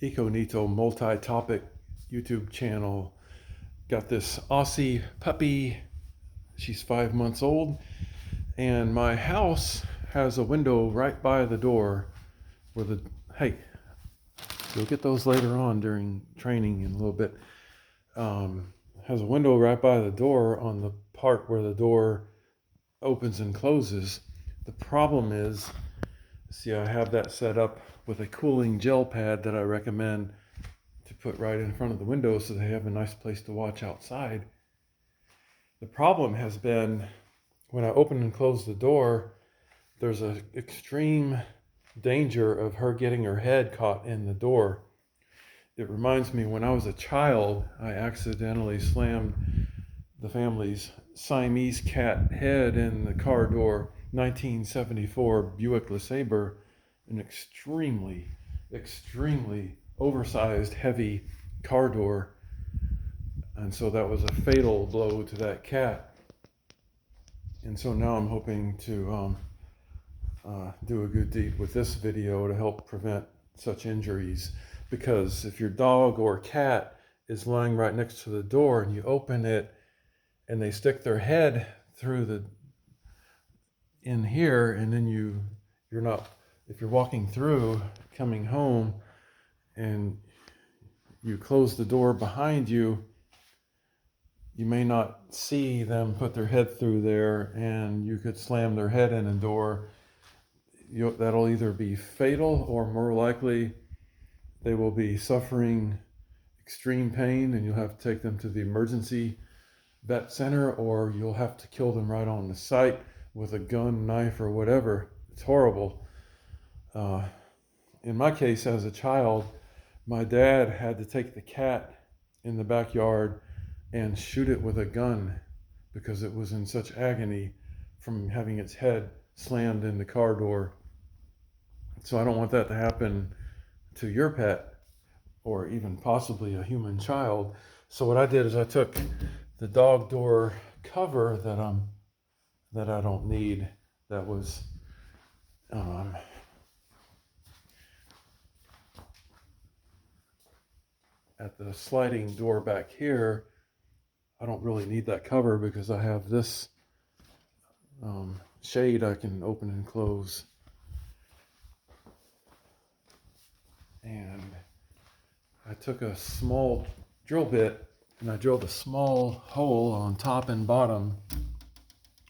Econito multi-topic YouTube channel. Got this Aussie puppy. She's 5 months old, and my house has a window right by the door where hey, you'll get those later on during training in a little bit. Has a window right by the door on the part where the door opens and closes. The problem is, see, I have that set up with a cooling gel pad that I recommend to put right in front of the window so they have a nice place to watch outside. The problem has been when I open and close the door, there's an extreme danger of her getting her head caught in the door. It reminds me when I was a child, I accidentally slammed the family's Siamese cat head in the car door, 1974 Buick LeSabre, an extremely oversized, heavy car door. And so that was a fatal blow to that cat. And so now I'm hoping to do a good deed with this video to help prevent such injuries. Because if your dog or cat is lying right next to the door and you open it and they stick their head through in here, and then you're not, if you're walking through coming home and you close the door behind you, you may not see them put their head through there, and you could slam their head in a door. That'll either be fatal, or more likely they will be suffering extreme pain and you'll have to take them to the emergency vet center, or you'll have to kill them right on the site with a gun, knife, or whatever. It's horrible. In my case, as a child, my dad had to take the cat in the backyard and shoot it with a gun because it was in such agony from having its head slammed in the car door. So I don't want that to happen to your pet or even possibly a human child. So what I did is I took the dog door cover that I don't need, that was at the sliding door back here. I don't really need that cover because I have this shade I can open and close. And I took a small drill bit and I drilled a small hole on top and bottom.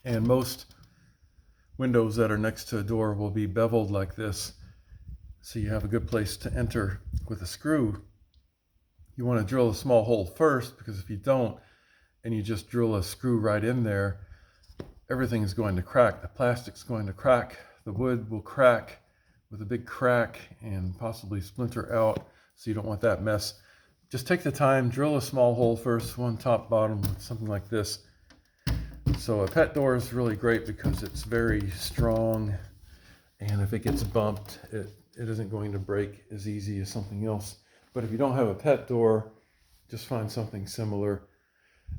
And most windows that are next to a door will be beveled like this, so you have a good place to enter with a screw. You want to drill a small hole first, because if you don't and you just drill a screw right in there, everything is going to crack. The plastic's going to crack, the wood will crack with a big crack and possibly splinter out, so you don't want that mess. Just take the time, drill a small hole first, one top, bottom, something like this. So a pet door is really great because it's very strong, and if it gets bumped, it isn't going to break as easy as something else. But if you don't have a pet door, just find something similar.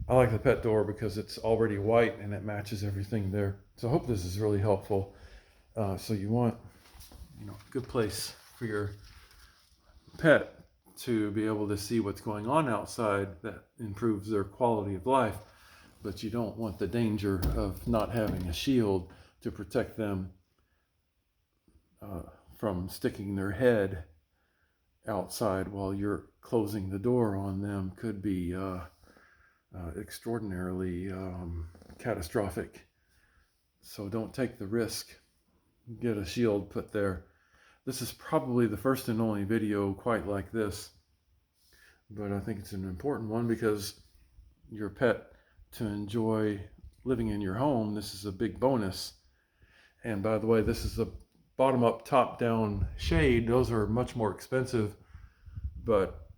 I like the pet door because it's already white and it matches everything there. So I hope this is really helpful. So you want, a good place for your pet to be able to see what's going on outside that improves their quality of life. But you don't want the danger of not having a shield to protect them from sticking their head outside while you're closing the door on them. Could be extraordinarily catastrophic. So don't take the risk. Get a shield put there. This is probably the first and only video quite like this, but I think it's an important one because your pet to enjoy living in your home, this is a big bonus. And by the way, this is a bottom up, top down shade. Those are much more expensive, but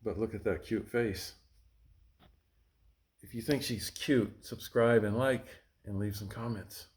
look at that cute face. If you think she's cute, subscribe and like and leave some comments.